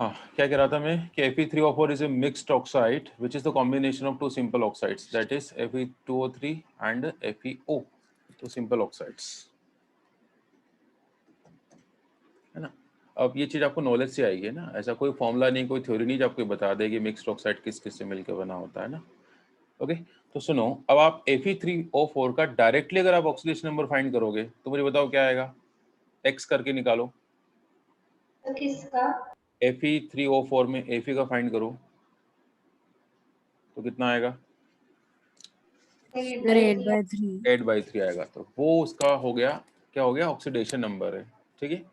हाँ, क्या कह रहा था मैं कि Fe3O4 is a mixed oxide which is the combination of two simple oxides, that is Fe2O3 and FeO, तो simple oxides है ना। अब ये चीज आपको नॉलेज से आएगी ना, ऐसा कोई फॉर्मूला नहीं, कोई थ्योरी नहीं जो आपको बता देगी मिक्स्ड ऑक्साइड किस किस से मिलकर बना होता है ना। ओके, तो सुनो, अब आप Fe3O4 का डायरेक्टली अगर आप ऑक्सीडेशन नंबर फाइंड करोगे तो मुझे बताओ क्या आएगा, एक्स करके निकालो। तो किसका? Fe3O4 में Fe का फाइंड करो तो कितना आएगा, 8/3। 8/3 आएगा। तो वो उसका हो गया, क्या हो गया, ऑक्सीडेशन नंबर है। ठीक है,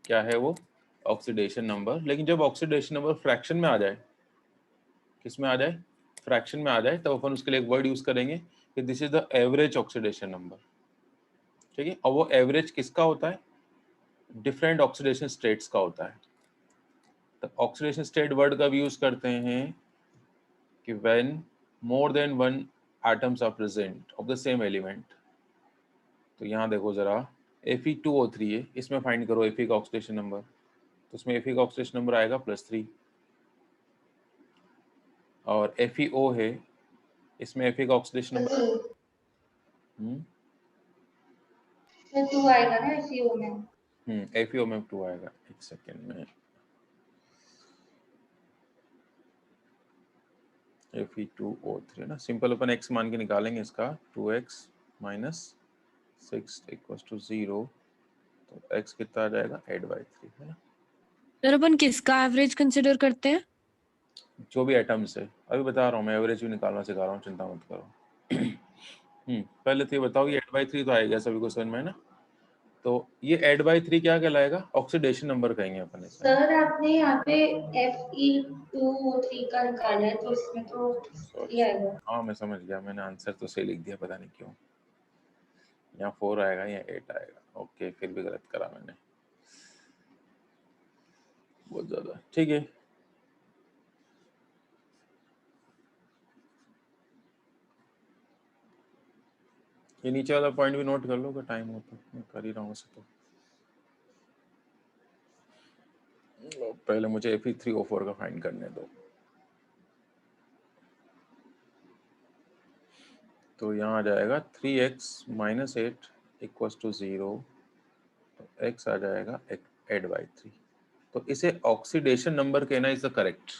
क्या है वो, ऑक्सीडेशन नंबर। लेकिन जब ऑक्सीडेशन नंबर फ्रैक्शन में आ जाए, किस में आ जाए, फ्रैक्शन में आ जाए, तब अपन उसके लिए एक वर्ड यूज करेंगे कि this is the average oxidation number. ठीक है, और वो एवरेज किसका होता है, डिफरेंट ऑक्सीडेशन स्टेट्स का होता है। तो ऑक्सीडेशन स्टेट वर्ड का भी यूज करते हैं कि when more than one atoms are present of the same element. तो यहाँ देखो जरा, Fe2O3 है, इसमें फाइंड करो Fe का ऑक्सीडेशन नंबर, तो उसमें Fe का ऑक्सीडेशन नंबर आएगा +3। और FeO है, इसमें Fe का ऑक्सीडेशन नंबर तो 2 आएगा ना FeO में। FeO में 2 आएगा। एक सेकेंड में, Fe2O3 है ना, सिंपल अपन x मान के निकालेंगे इसका, 2x - 6 = 0, तो x कितना आ जाएगा, 8/3 है ना। सर अपन किसका एवरेज कंसिडर करते हैं? जो भी एटम्स है, अभी बता रहा हूँ मैं, एवरेज भी निकालना सिखा रहा हूँ, चिंता मत करो। पहले तो ये बताओ, ये 8/3 तो आएगा सभी को समझ में है ना। तो ये 8/3 क्या कहलाएगा, ऑक्सीडेशन नंबर कहेंगे अपन इसे। सर आपने यहाँ पे Fe2O3 का निकाला है तो इसमें तो 3 आएगा। हाँ मैं समझ गया, मैंने आंसर तो सही लिख दिया, पता नहीं क्यों यहाँ 4 आएगा या 8 आएगा। ओके, फिर भी गलत करा मैंने बहुत ज्यादा। ठीक है, ये नीचे वाला पॉइंट भी नोट कर लो, का टाइम हो तो, मैं कर ही रहा हूँ वैसे तो। पहले मुझे Fe3O4 का फाइंड करने दो। तो यहाँ आ जाएगा 3x - 8 = 0, तो x आ जाएगा 8/3। तो इसे ऑक्सीडेशन नंबर कहना इज द करेक्ट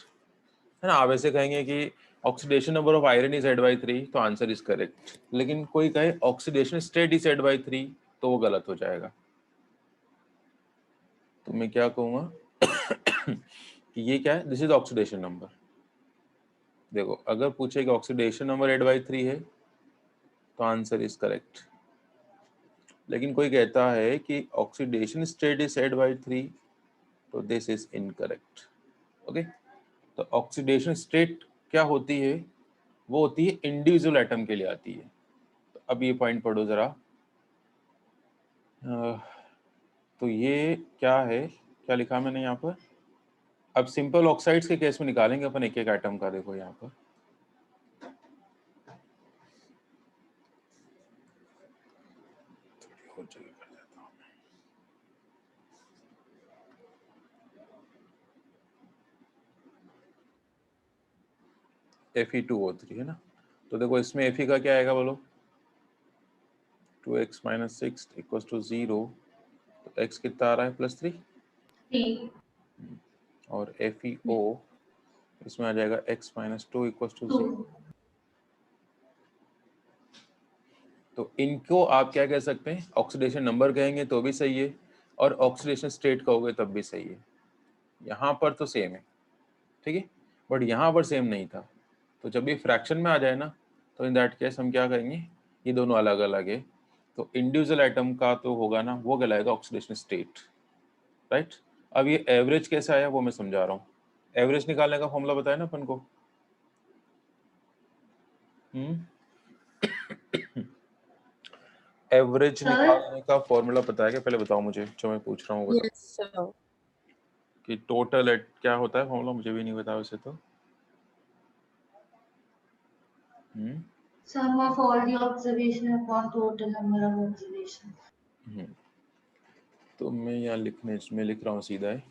है ना। आप ऐसे कहेंगे कि oxidation number of iron is 8/3, तो आंसर इज करेक्ट। लेकिन कोई कहे ऑक्सीडेशन स्टेट इज 8/3, तो वो गलत हो जाएगा। तो मैं क्या कहूँगा कि ये क्या है, दिस इज ऑक्सीडेशन नंबर। देखो, अगर पूछे कि ऑक्सीडेशन नंबर 8/3 है तो आंसर इज करेक्ट। लेकिन कोई कहता है कि ऑक्सीडेशन स्टेट इज 8/3, तो दिस इज इनकरेक्ट। ओके, तो ऑक्सीडेशन स्टेट क्या होती है, वो होती है इंडिविजुअल एटम के लिए आती है। तो अब ये पॉइंट पढ़ो जरा। तो ये क्या है, क्या लिखा मैंने यहाँ पर। अब सिंपल ऑक्साइड्स के केस में निकालेंगे अपन एक एक एटम का। देखो यहाँ पर हो जाएगा, कर देता हूँ। Fe2O3 है ना, तो देखो इसमें Fe का क्या आएगा बोलो, 2x - 6 = 0, तो x कितना आ रहा है, +3। 3 और FeO इसमें आ जाएगा x - 2 = 0। 2 तो इनको आप क्या कह सकते हैं, ऑक्सीडेशन नंबर कहेंगे तो भी सही है, और ऑक्सीडेशन स्टेट कहोगे तब भी सही है। यहाँ पर तो सेम है, ठीक है, बट यहाँ पर सेम नहीं था। तो जब ये फ्रैक्शन में आ जाए ना, तो इन दैट केस हम क्या करेंगे, ये दोनों अलग अलग है, तो इंडिविजुअल एटम का तो होगा ना, वो कहलाएगा ऑक्सीडेशन स्टेट, राइट। अब ये एवरेज कैसे आया वो मैं समझा रहा हूँ। एवरेज निकालने का फॉर्मूला बताया ना अपन को। एवरेज निकालने का फॉर्मूला पता है क्या, पहले बताओ मुझे, जो मैं पूछ रहा हूँ बताओ। Yes sir. कि टोटल क्या होता है फॉर्मूला, मुझे भी नहीं पता वैसे तो। sum of all the observation upon total number of observations। तो मैं यहाँ लिख रहा हूँ सीधा है,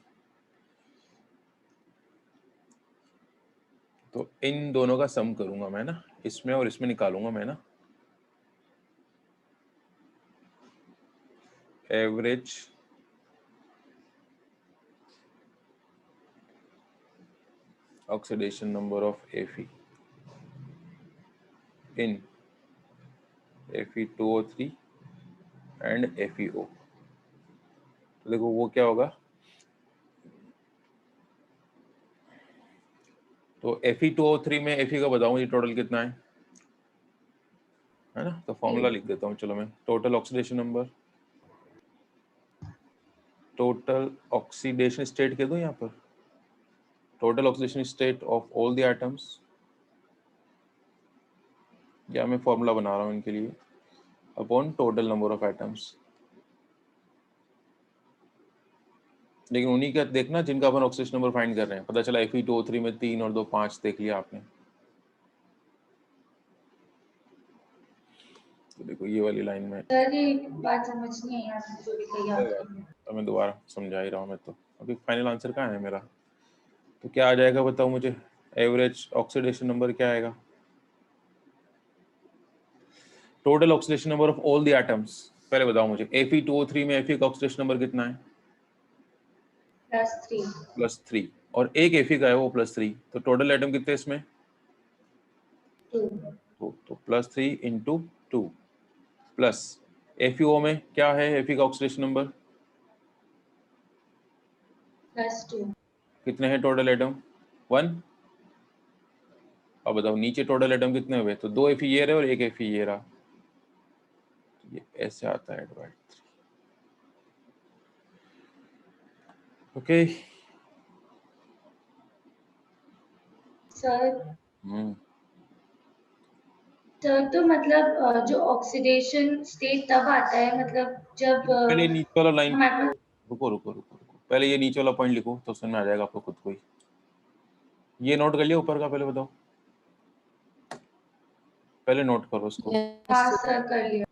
तो इन दोनों का सम करूंगा मैं ना, इसमें और इसमें निकालूंगा मैं ना average oxidation number of Fe in Fe2O3 and FeO। तो देखो वो क्या होगा, तो Fe2O3 में Fe का बताऊं ये टोटल कितना है ना, तो फॉर्मूला लिख देता हूँ चलो मैं। Total oxidation number, total oxidation state कह दूं यहाँ पर, total oxidation state of all the atoms, या मैं फॉर्मूला बना रहा हूँ इनके लिए, upon total number of atoms. लेकिन उन्हीं का देखना जिनका अपन ऑक्सीडेशन नंबर फाइंड कर रहे हैं। पता चला Fe2O3 में 3 और 2 5 देख लिया आपने, तो देखो ये वाली लाइन में सर ये बात समझ नहीं आई आपने जो भी कही आपने। तो मैं दोबारा समझा ही रहा हूँ मैं तो। अभी फाइनल आंसर कहाँ है मेरा, तो क्या आ जाएगा बताओ मुझे, एवरेज ऑक्सीडेशन नंबर क्या आएगा, total oxidation number of all the atoms. पहले बताओ मुझे Fe2O3 में Fe का ऑक्सीडेशन नंबर कितना है, +3 और एक Fe का है वो +3, तो टोटल एटम कितने इसमें 2 तो +3 × 2 प्लस FeO में क्या है, Fe का ऑक्सीडेशन नंबर +2 कितने हैं टोटल एटम 1। अब बताओ नीचे टोटल एटम कितने हुए, तो 2 Fe ये रहे और एक Fe ये रहा, तो ये ऐसे आता है डिवाइड 3। ओके सर सर तो मतलब जो ऑक्सीडेशन स्टेट तब आता है मतलब जब पहले नीचे वाला लाइन, हमारे पास रुको रुको रुको रुको, पहले ये नीचे वाला पॉइंट लिखो तो समझ में आ जाएगा आपको खुद को ही। ये नोट कर लिया ऊपर का, पहले बताओ, पहले नोट करो उसको। हाँ सर कर लिया।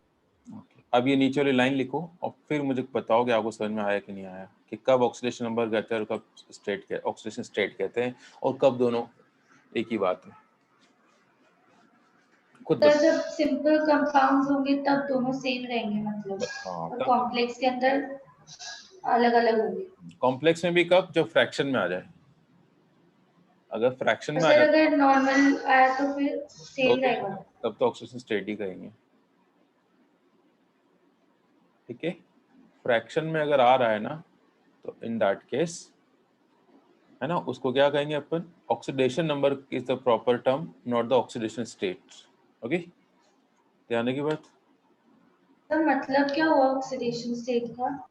अब ये नीचे वाली लाइन लिखो और फिर मुझे बताओ कि आपको समझ में आया कि नहीं आया, कि कब ऑक्सीडेशन नंबर कहते हैं और कब स्टेट ऑक्सीडेशन स्टेट कहते हैं, और कब दोनों एक ही बात है। खुद सर जब सिंपल कंपाउंड्स होंगे तब दोनों सेम रहेंगे मतलब, और तब कॉम्प्लेक्स के अंदर अलग अलग होंगे। कॉम्प्लेक्स में भी कब, जब फ्रैक्शन में आ जाए। अगर फ्रैक्शन में आ सर जाए अगर नॉर्मल आया तो फिर सेम रहेगा। तब तो ऑक्सीडेशन स्टेट ही कहेंगे, ठीक है। फ्रैक्शन में अगर आ रहा है ना, तो इन दैट केस है ना, उसको क्या कहेंगे अपन, oxidation number is the proper term, not the oxidation state. Okay, ध्यान की बात। तो मतलब क्या हुआ ऑक्सीडेशन स्टेट का,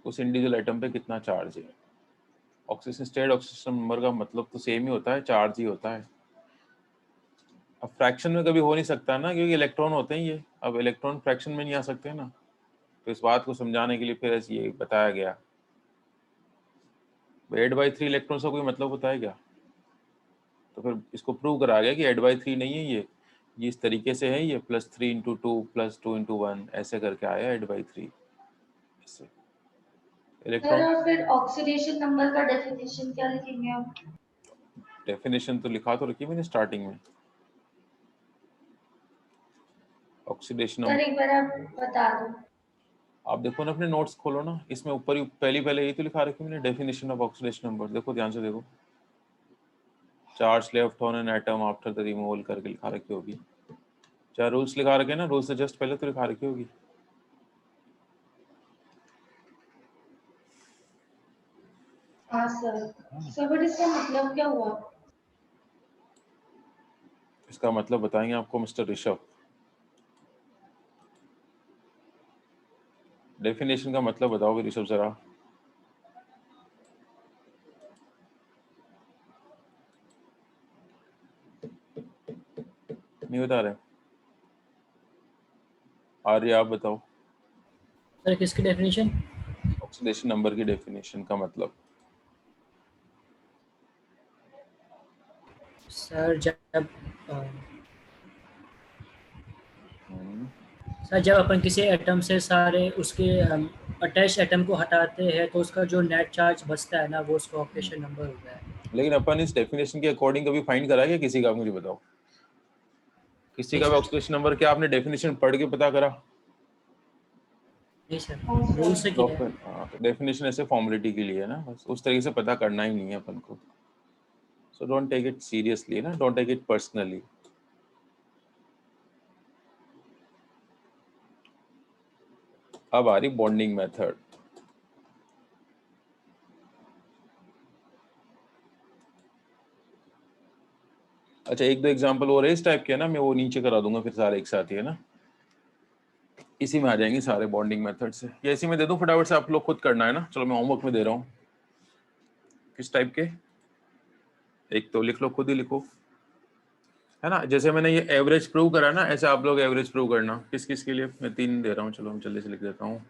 उस इंडिविजुअल एटम पे कितना चार्ज है। ऑक्सीडेशन स्टेट ऑक्सीडेशन नंबर का मतलब तो सेम ही होता है, चार्ज ही होता है। अब फ्रैक्शन में कभी हो नहीं सकता ना, क्योंकि इलेक्ट्रॉन होते हैं ये, अब इलेक्ट्रॉन फ्रैक्शन में नहीं आ सकते ना, तो इस बात को समझाने के लिए फिर ये बताया गया। 8/3 इलेक्ट्रॉन का कोई मतलब होता है क्या, तो फिर इसको प्रूव करा गया कि 8/3 नहीं है ये इस तरीके से है, ये +3 × 2 +2 × 1 ऐसे करके आया 8/3 इससे। सर इलेक्ट्रॉन और फिर ऑक्सीडेशन नंबर का डेफिनेशन क्या लिखेंगे हम। डेफिनेशन तो लिखा तो रखी मैंने स्टार्टिंग में, ऑक्सीडेशन सर एक बार आप बता दो। आप देखो ना अपने नोट्स खोलो ना, इसमें ऊपर ही पहले यही तो लिखा रखी मैंने, डेफिनेशन ऑफ ऑक्सीडेशन नंबर। देखो ध्यान से देखो, charge left on an atom after the removal करके लिखा रखी होगी। चाहे रूल्स लिखा रखे ना, रूल्स से जस्ट पहले तो लिखा रखी होगी। हाँ सर बट इसका मतलब क्या हुआ। इसका मतलब बताएंगे आपको मिस्टर ऋषभ। डेफिनेशन का मतलब बताओ ऋषभ जरा। नहीं बता रहे, आर्य आप बताओ। सर किसकी डेफिनेशन, ऑक्सीडेशन नंबर की डेफिनेशन का मतलब। सर जब अपन किसी एटम से सारे उसके अटैच एटम को हटाते हैं तो उसका जो नेट चार्ज बचता है ना, वो उसका ऑक्सीडेशन नंबर होता है। लेकिन अपन इस डेफिनेशन के अकॉर्डिंग कभी फाइंड करा क्या किसी का? मुझे बताओ, किसी का भी ऑक्सीडेशन नंबर क्या आपने डेफिनेशन पढ़ के पता करा? नहीं सर, हाँ, सर। रूल से किया है। प्रॉपर, हाँ, तो डेफिनेशन ऐसे फॉर्मेलिटी के लिए है ना, बस उस तरीके से पता करना ही नहीं है अपन को। So don't take it seriously ना, डोंट टेक इट पर्सनली। अब आ रही बॉन्डिंग मेथड। अच्छा, एक दो एग्जांपल और है इस टाइप के है ना, मैं वो नीचे करा दूंगा फिर सारे एक साथ ही, है ना, इसी में आ जाएंगे सारे बॉन्डिंग मेथड से। या इसी में दे दूं फटाफट से, आप लोग खुद करना है ना। चलो मैं होमवर्क में दे रहा हूँ। किस टाइप के, एक तो लिख लो, खुद ही लिखो, है ना। जैसे मैंने ये एवरेज प्रूव करा ना, ऐसे आप लोग एवरेज प्रूव करना। किस किस के लिए? मैं 3 दे रहा हूँ, चलो हम जल्दी से लिख देता हूँ।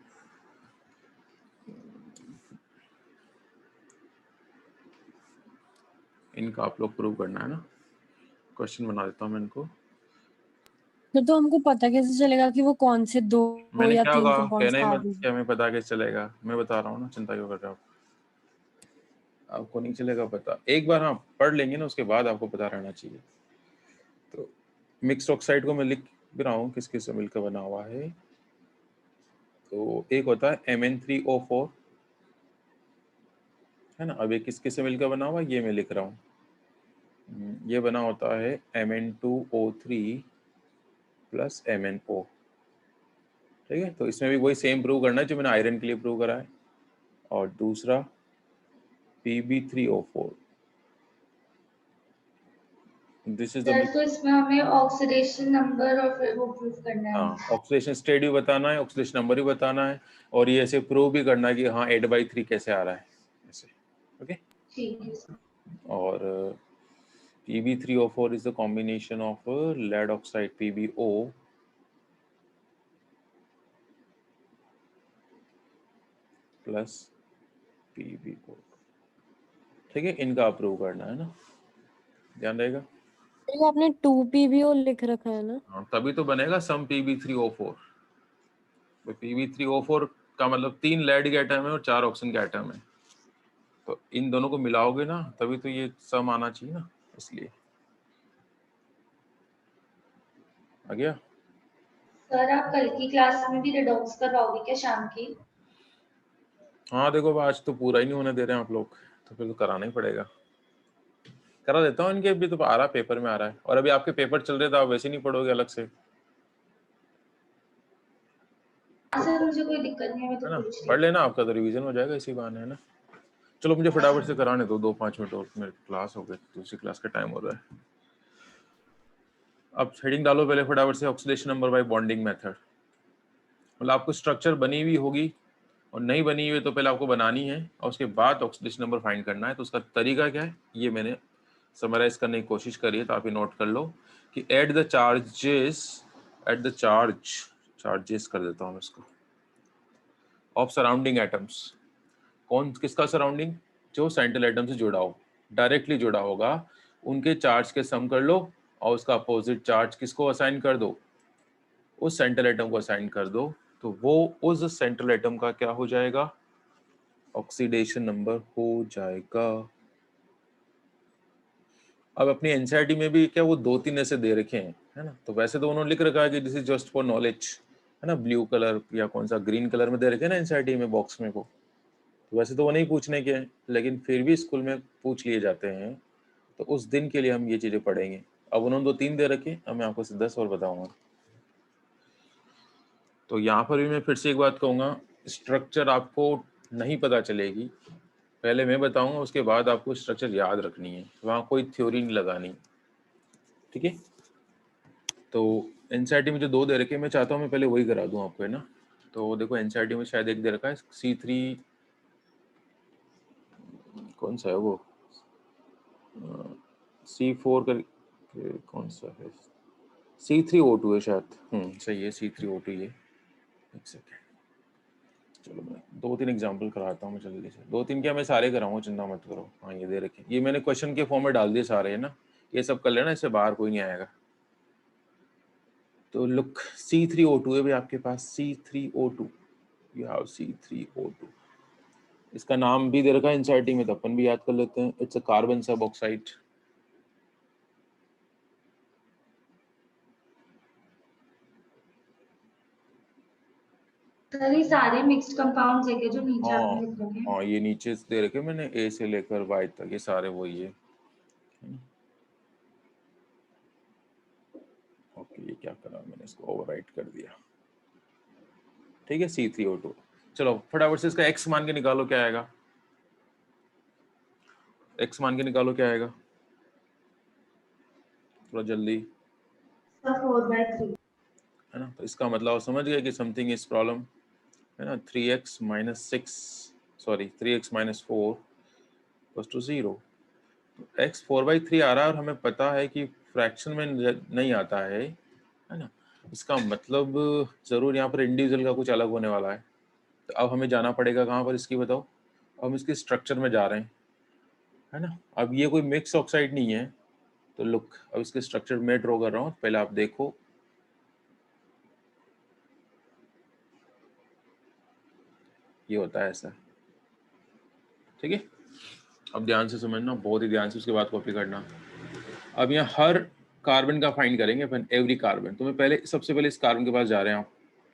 इनका आप लोग प्रूव करना है ना। क्वेश्चन बना देता हूँ मैं इनको। तो हमको पता कैसे चलेगा कि वो कौन से 2 मैंने या क्या 3 कहा, कंपाउंड्स कहना ही का मत, एवरेज? क्या हमें पता कैसे चलेगा? मैं बता रहा हूँ ना, चिंता क्यों कर रहे हो आप? आपको नहीं चलेगा पता, एक बार हाँ पढ़ लेंगे ना, उसके बाद आपको पता रहना चाहिए। तो मिक्स्ड ऑक्साइड को मैं लिख भी रहा हूँ किस किस से मिलकर बना हुआ है। तो एक होता है Mn3O4, है ना। अब ये किस किस से मिलकर बना हुआ है, ये मैं लिख रहा हूँ। ये बना होता है Mn2O3 प्लस MnO, ठीक है। तो इसमें भी वही सेम प्रूव करना है जो मैंने आयरन के लिए प्रूव करा है। और दूसरा Pb3O4, this is the, sir तो इसमें हमें ऑक्सीडेशन नंबर और फिर वो प्रूफ करना है। हाँ, ऑक्सीडेशन स्टेट भी बताना है, ऑक्सीडेशन नंबर भी बताना है, और ये ऐसे प्रूव भी करना है कि हाँ 8/3 कैसे आ रहा है ऐसे, ओके। ठीक है सर। और Pb3O4 is the combination of lead oxide PbO plus PbO, ठीक है। इनका अप्रूव करना है ना, ध्यान रहेगा। ये आपने 2PbO लिख रखा है ना? हाँ, तभी तो बनेगा सम Pb3O4। Pb3O4 का मतलब 3 लेड के एटम है और 4 ऑक्सीजन के एटम है, तो इन दोनों को मिलाओगे ना तभी तो ये सम आना चाहिए ना, इसलिए आ गया। सर आप कल की क्लास में भी रिडॉक्स करवाओगे क्या शाम की? हाँ देखो, अब आज तो पूरा ही नहीं होने दे रहे हैं आप लोग, तो फिर तो कराना ही पड़ेगा। करा देता हूँ इनके, भी तो आ रहा है, पेपर में आ रहा है, और अभी आपके पेपर चल रहे, तो आप वैसे नहीं पढ़ोगे अलग से, सर मुझे कोई दिक्कत नहीं है, मैं तो है ना। पूछ रही पढ़ हूँ। लेना, आपका तो रिवीजन हो जाएगा इसी बहाने, है ना। चलो मुझे फटाफट से कराने दो, 2-5 मिनट और, मेरी क्लास हो गई, दूसरी क्लास का टाइम हो रहा है। अब हेडिंग डालो पहले फटाफट से, oxidation number by bonding method. मतलब आपको स्ट्रक्चर बनी हुई होगी, और नहीं बनी हुई तो पहले आपको बनानी है, और उसके बाद ऑक्सीडेशन नंबर फाइंड करना है। तो उसका तरीका क्या है, ये मैंने समराइज करने की कोशिश करी है, तो आप ये नोट कर लो कि एट द चार्जेस कर देता हूँ इसको, ऑफ सराउंडिंग एटम्स। कौन किसका सराउंडिंग? जो सेंट्रल एटम से जुड़ा हो, डायरेक्टली जुड़ा होगा, उनके चार्ज के सम कर लो, और उसका अपोजिट चार्ज किसको असाइन कर दो? उस सेंट्रल एटम को असाइन कर दो, तो वो उस सेंट्रल एटम का क्या हो जाएगा? ऑक्सीडेशन नंबर हो जाएगा। अब अपनी एनसीईआरटी में भी क्या वो 2-3 ऐसे दे रखे हैं, है ना। तो वैसे तो उन्होंने लिख रखा है कि this is just for knowledge, है ना, ब्लू कलर या कौन सा ग्रीन कलर में दे रखे हैं ना एनसीईआरटी में बॉक्स में को। तो वैसे तो वो नहीं पूछने के हैं, लेकिन फिर भी स्कूल में पूछ लिए जाते हैं, तो उस दिन के लिए हम ये चीजें पढ़ेंगे। अब उन्होंने 2-3 दे रखे, अब मैं आपको 10 और बताऊंगा। तो यहाँ पर भी मैं फिर से एक बात कहूँगा, स्ट्रक्चर आपको नहीं पता चलेगी, पहले मैं बताऊंगा, उसके बाद आपको स्ट्रक्चर याद रखनी है, वहाँ कोई थ्योरी नहीं लगानी, ठीक है। तो एनसीईआरटी में जो 2 दे रखे, मैं चाहता हूँ मैं पहले वही करा दूँ आपको, है ना। तो देखो एनसीईआरटी में शायद एक दे रखा है C3, कौन सा है वो, C4 कर, कौन सा है, C3O2 है शायद, सही है, C3O2 ये। एक सेकेंड, चलो मैं 2-3 एग्जांपल कराता हूँ मैं जल्दी से, 2-3 क्या, मैं सारे कराऊंगा, चिंता मत करो। हाँ ये दे रखे, ये मैंने क्वेश्चन के फॉर्म में डाल दिए सारे, है ना, ये सब कर लेना, इससे बाहर कोई नहीं आएगा। तो लुक, C3O2 है भी आपके पास, C3O2, you have C3O2, इसका नाम भी दे रखा है एनसीईआरटी में, तो अपन भी याद कर लेते हैं। इट्स अ कार्बन सब ऑक्साइड। सर ये सारे मिक्स्ड कंपाउंड्स है जो नीचे हाँ आपने लिख रखे हैं? हाँ, ये नीचे दे रखे मैंने, ए से लेकर वाई तक, ये सारे वही है। ओके, ये क्या करा मैंने, इसको ओवरराइट कर दिया। ठीक है, C3O2। चलो फटाफट से इसका एक्स मान के निकालो, क्या आएगा? एक्स मान के निकालो, क्या आएगा? थोड़ा जल्दी, सर 4/3। है ना? तो इसका मतलब आप समझ गए कि समथिंग इज प्रॉब्लम, है ना? 3x minus 6, sorry 3x minus 4 equals to 0। तो x 4/3 आ रहा है और हमें पता है कि फ्रैक्शन में नहीं आता है ना? इसका मतलब जरूर यहाँ पर इंडिविजुअल का कुछ अलग होने वाला है। तो अब हमें जाना पड़ेगा कहाँ पर, इसकी बताओ। अब हम इसके स्ट्रक्चर में जा रहे हैं, है ना? अब ये कोई मिक्स ऑक्साइड नहीं है, तो लुक, अब इसके स्ट्रक्चर में ड्रॉ कर रहा हूँ, पहले आप देखो। ये होता है ऐसा, ठीक है? अब ध्यान से समझना, बहुत ही ध्यान से, उसके बाद कॉपी करना। अब यहाँ हर कार्बन का फाइंड करेंगे अपन, एवरी कार्बन। तो मैं पहले, सबसे पहले इस कार्बन के पास जा रहे हैं आप।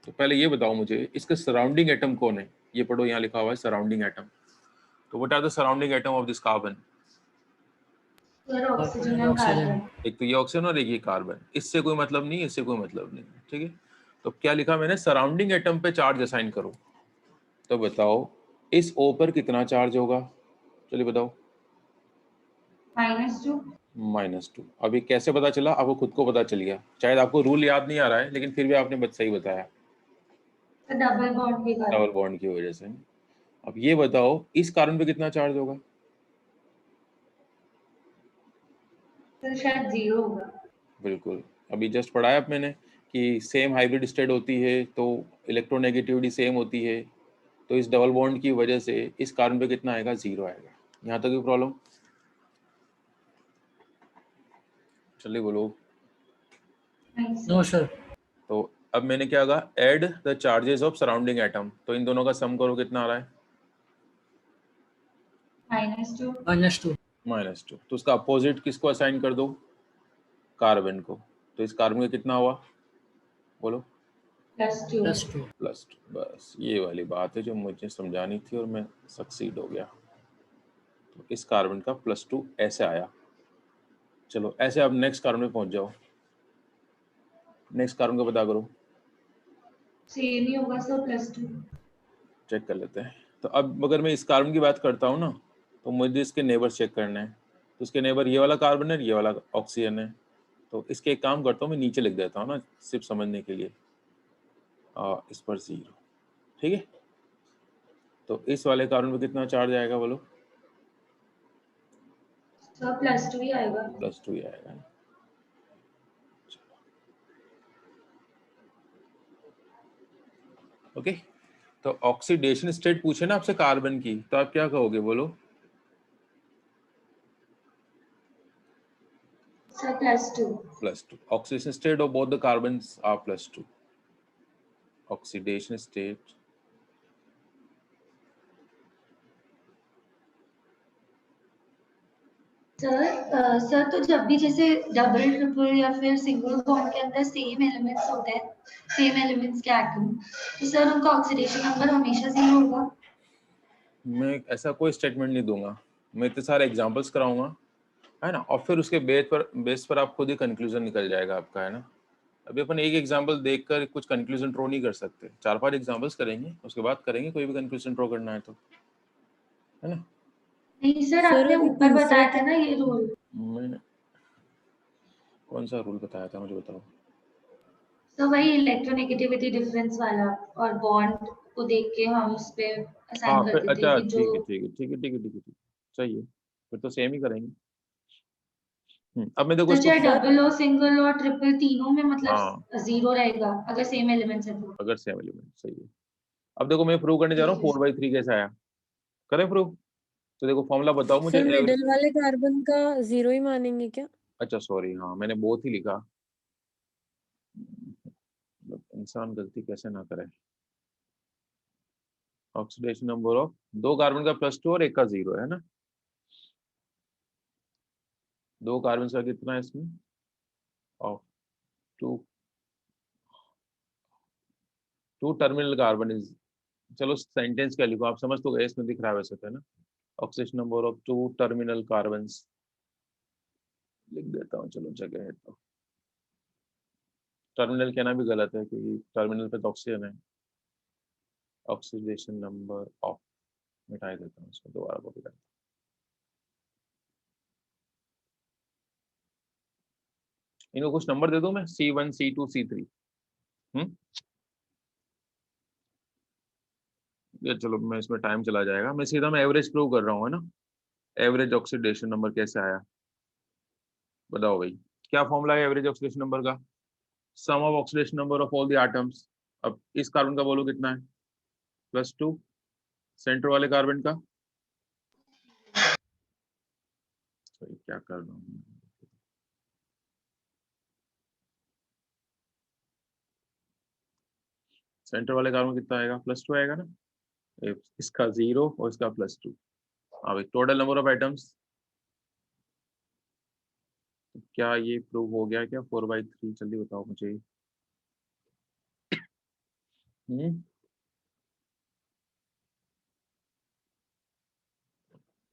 तो पहले ये बताओ मुझे, इसका सराउंडिंग एटम कौन है? ये पढ़ो, यहाँ लिखा हुआ है सराउंडिंग एटम। तो what are the surrounding atom of this carbon? Sir oxygen and oxygen. Carbon. एक तो ये ऑक्सीजन और एक ये कार्बन। इससे कोई मतलब नहीं, इससे कोई मतलब नहीं, ठीक है? तो क्या लिखा मैंने, सराउंडिंग एटम पे चार्ज असाइन करो। तो बताओ इस O पर कितना चार्ज होगा? चलिए बताओ। -2। -2। अभी कैसे पता चला? आपको खुद को पता चल गया, शायद आपको रूल याद नहीं आ रहा है, लेकिन फिर भी आपने बस सही बताया, डबल बॉन्ड के कारण। डबल बॉन्ड की वजह से। अब ये बताओ इस कार्बन पे कितना चार्ज होगा? सर शायद 0 होगा। बिल्कुल, अभी जस्ट पढ़ाया अब मैंने कि सेम हाइब्रिड स्टेट होती है तो इलेक्ट्रोनेगेटिविटी सेम होती है, तो इस डबल बॉन्ड की वजह से इस कार्बन पे कितना आएगा? 0 आएगा। यहाँ तक भी प्रॉब्लम? चलिए बोलो। No sir. तो अब मैंने क्या कहा, add the charges of surrounding atom. तो इन दोनों का सम करो, कितना आ रहा है? -2। -2। -2। तो उसका अपोजिट किसको असाइन कर दो? कार्बन को। तो इस कार्बन का कितना हुआ, बोलो? +2। +2। +2। बस ये वाली बात है जो मुझे समझानी थी और मैं सक्सीड हो गया। तो इस कार्बन का +2 ऐसे आया। चलो ऐसे आप नेक्स्ट कार्बन में पहुंच जाओ। नेक्स्ट कार्बन का पता करो, सेम ही होगा सर, +2। चेक कर लेते हैं। तो अब अगर मैं इस कार्बन की बात करता हूँ ना, तो मुझे इसके नेबर चेक करना है। तो इसके नेबर ये वाला कार्बन है, ये वाला ऑक्सीजन है। तो इसके एक काम करता हूँ, मैं नीचे लिख देता हूँ ना, सिर्फ समझने के लिए। इस पर 0, ठीक है? तो इस वाले कार्बन पे कितना चार्ज आएगा, बोलो? सर +2 ही आएगा। +2 ही आएगा। ओके, तो ऑक्सीडेशन स्टेट पूछे ना आपसे कार्बन की, तो आप क्या कहोगे, बोलो? Sir +2। +2। Oxidation state of both the carbons are +2। Oxidation state sir तो जब भी जैसे डबल ट्रिपल या फिर सिंगल बॉन्ड के अंदर सेम एलिमेंट्स होते हैं, सेम एलिमेंट्स के एटम, तो सर उनका ऑक्सीडेशन नंबर हमेशा 0 होगा? मैं ऐसा कोई स्टेटमेंट नहीं दूंगा, मैं इतने सारे एग्जांपल्स कराऊंगा, है ना? और फिर उसके बेस पर आप खुद ही कंक्लूजन निकल जाएगा आपका, है ना? अभी अपन एक एग्जांपल देखकर कुछ कंक्लूजन ड्रॉ नहीं कर सकते, 4-5 एग्जांपल्स करेंगे, उसके बाद करेंगे कोई भी कंक्लूजन ड्रॉ करना है तो, है ना? नहीं सर, सर आपने अभी ऊपर दूसरा बताया था ना ये रूल। मैंने कौन सा रूल बताया था, मुझे बताओ। तो वही इलेक्ट्रोनेगेटिविटी डिफरेंस वाला, और बॉन्ड को देख के हम उस पे हाँ असाइन फिर, करते थे अच्छा कि जो ठीक है ठीक है ठीक है ठीक है ठीक है ठीक है, सही है, फिर तो सेम ही करेंगे। अब मैं देखो तो इसको, चाहे सर डबल हो, सिंगल और ट्रिपल, तीनों में हाँ मतलब 0 रहेगा अगर सेम एलिमेंट्स है तो। अगर सेम एलिमेंट, सही है। अब देखो मैं प्रूव करने जा रहा हूँ 4/3 कैसे आया, करें प्रूव? तो देखो फॉर्मूला बताओ मुझे सर मिडिल वाले कार्बन का 0 ही मानेंगे क्या? अच्छा सॉरी, हाँ मैंने बोथ ही लिखा। मतलब इंसान गलती कैसे ना करे। ऑक्सीडेशन नंबर ऑफ 2 कार्बन का +2 और 1 का 0 है ना। 2 कार्बन का कितना है इसमें, ऑफ 2 टर्मिनल कार्बन इज, चलो सेंटेंस क्या लिखो, आप समझ तो गए, इसमें दिख रहा है वैसे तो है ना। Oxidation number of 2 terminal carbons लिख देता हूँ, चलो जगह है तो। टर्मिनल कहना भी गलत है क्योंकि टर्मिनल पे तो ऑक्सीजन है। ऑक्सीडेशन नंबर ऑफ, मिटा देता हूँ इसको, दोबारा कॉपी करता हूँ। इनको कुछ नंबर दे दूं मैं, C1 C2 C3। ये चलो मैं इसमें टाइम चला जाएगा, मैं सीधा मैं एवरेज प्रूव कर रहा हूँ है ना। एवरेज ऑक्सीडेशन नंबर कैसे आया बताओ भाई, क्या फॉर्मूला है एवरेज ऑक्सीडेशन नंबर का, sum of oxidation number of all the atoms. अब इस कार्बन का बोलो कितना है, +2, सेंटर वाले कार्बन का, सॉरी क्या कर रहा हूँ, सेंटर वाले कार्बन कितना आएगा, +2 आएगा ना, इसका 0 और इसका +2। अब टोटल नंबर ऑफ आइटम्स, क्या ये प्रूव हो गया क्या, 4/3, जल्दी बताओ मुझे।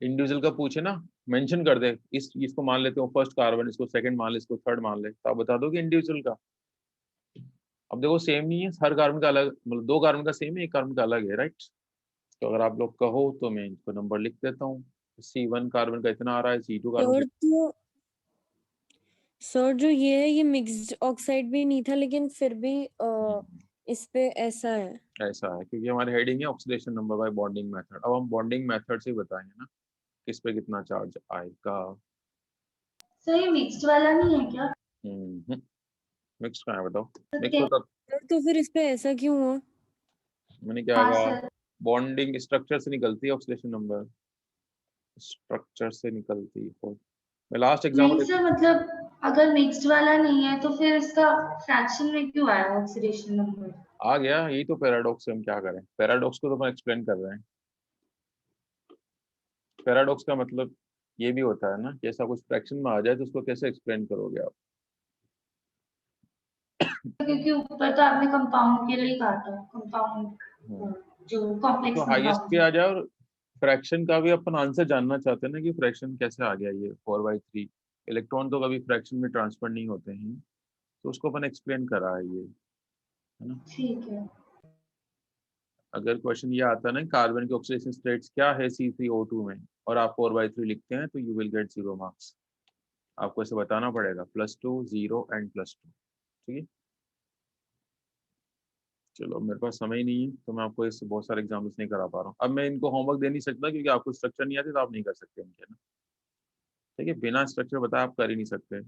इंडिविजुअल का पूछे ना, मेंशन कर दे, इसको मान लेते हो फर्स्ट कार्बन, इसको सेकंड मान ले, इसको थर्ड मान ले, तो आप बता दोगे इंडिविजुअल का। अब देखो सेम नहीं है, हर कार्बन का अलग, मतलब 2 कार्बन का सेम है, 1 कार्बन का अलग है, राइट। तो अगर आप लोग कहो तो मैं इनको नंबर लिख देता हूँ। C1 कार्बन का इतना आ रहा है, C2 कार्बन सर तो सर जो ये है ये मिक्स्ड ऑक्साइड भी नहीं था, लेकिन फिर भी इस पे ऐसा है। ऐसा है क्योंकि हमारे हेडिंग है oxidation number by bonding method. अब हम बॉन्डिंग मेथड से बताएंगे ना किस पे कितना चार्ज आएगा। सर ये मिक्स्ड वाला नहीं है क्या? मिक्स कहाँ है बताओ, तो मिक्स क्या? होता सर तो फिर इस पे ऐसा क्यों हुआ? मैंने क्या हाँ कहा, सर। बॉन्डिंग स्ट्रक्चर से निकलती है ऑक्सीडेशन नंबर, स्ट्रक्चर से निकलती है। मैं लास्ट नहीं एग्जाम्पल, सर, मतलब अगर मिक्स्ड वाला नहीं है तो फिर इसका फ्रैक्शन में क्यों आया ऑक्सीडेशन नंबर? आ गया, यही तो पैराडॉक्स है, हम क्या करें, पैराडॉक्स को तो हम एक्सप्लेन कर रहे हैं। पैराडॉक्स का मतलब ये भी होता है ना कि ऐसा कुछ फ्रैक्शन में आ जाए तो उसको कैसे एक्सप्लेन करोगे आप। क्योंकि ऊपर तो आपने कंपाउंड के लिए कहा था, कंपाउंड जो कॉम्प्लेक्स तो हाईएस्ट पे कंपाउंड। आ जाए, और फ्रैक्शन का भी अपन आंसर जानना चाहते हैं ना कि फ्रैक्शन कैसे आ गया ये 4/3। इलेक्ट्रॉन तो कभी फ्रैक्शन में ट्रांसफर नहीं होते हैं, तो उसको अपन एक्सप्लेन करा है ये, है ना। ठीक है। अगर क्वेश्चन ये आता है ना कार्बन के ऑक्सीडेशन स्टेट्स क्या है C3O2 में, और आप 4/3 लिखते हैं, तो यू विल गेट 0 मार्क्स। आपको ऐसे बताना पड़ेगा, +2 0 एंड +2, ठीक है। चलो मेरे पास समय ही नहीं है तो मैं आपको इससे बहुत सारे एग्जाम्पल्स नहीं करा पा रहा हूँ। अब मैं इनको होमवर्क दे नहीं सकता क्योंकि आपको स्ट्रक्चर नहीं आती, तो आप नहीं कर सकते इनके ना, ठीक है। बिना स्ट्रक्चर बताए आप कर ही नहीं सकते,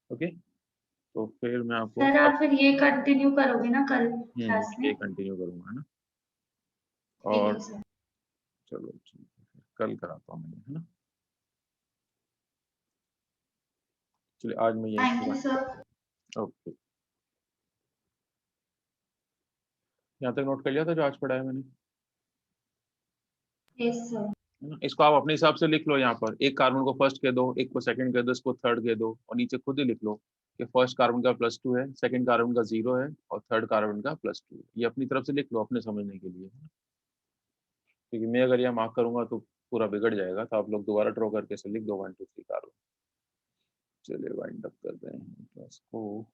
ओके। तो फिर मैं आपको सर आप फिर ये कंटिन्यू करोगे ना कल क्लास में? ये कंटिन्यू करूंगा, है ना। ठीक और है सर। चलो ठीक है, फिर कल कराता हूँ मैं, है ना। चलिए आज मैं यहीं थैंक यू पे, सर। ओके। यहाँ तक नोट कर लिया था जो आज पढ़ा है मैंने, यस सर। है ना। इसको आप अपने हिसाब से लिख लो, यहाँ पर एक कार्बन को फर्स्ट कह दो, एक को सेकंड कह दो, इसको थर्ड कह दो, और नीचे खुद ही लिख लो कि फर्स्ट कार्बन का +2 है, सेकंड कार्बन का 0 है, और थर्ड कार्बन का +2 है। ये अपनी तरफ से लिख लो अपने समझने के लिए, है ना? क्योंकि मैं अगर यहाँ मार्क करूंगा तो पूरा बिगड़ जाएगा, तो आप लोग दोबारा ड्रॉ करके से लिख दो 1 2 3 कार्बन। चलिए वाइंड अप करते हैं क्लास को।